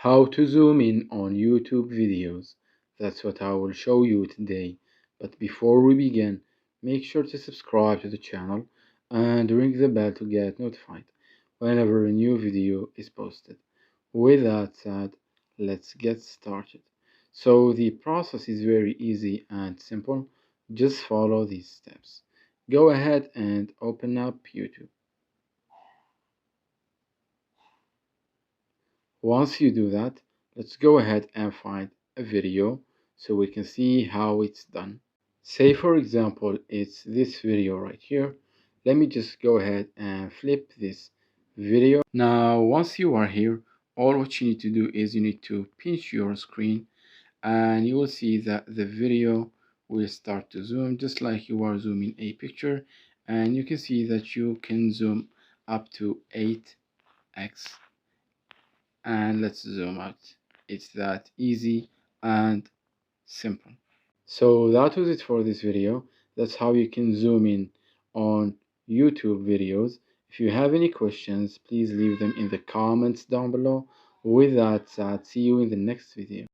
How to zoom in on YouTube videos. That's what I will show you today. But before we begin, make sure to subscribe to the channel and ring the bell to get notified whenever a new video is posted. With that said, let's get started. So the process is very easy and simple. Just follow these steps. Go ahead and open up YouTube. Once you do that, let's go ahead and find a video so we can see how it's done. Say for example, it's this video right here. Let me just go ahead and flip this video. Now, once you are here, all what you need to do is you need to pinch your screen and you will see that the video will start to zoom just like you are zooming a picture, and you can see that you can zoom up to 8x. And let's zoom out. It's that easy and simple. So that was it for this video. That's how you can zoom in on YouTube videos. If you have any questions, please leave them in the comments down below. With that said, see you in the next video.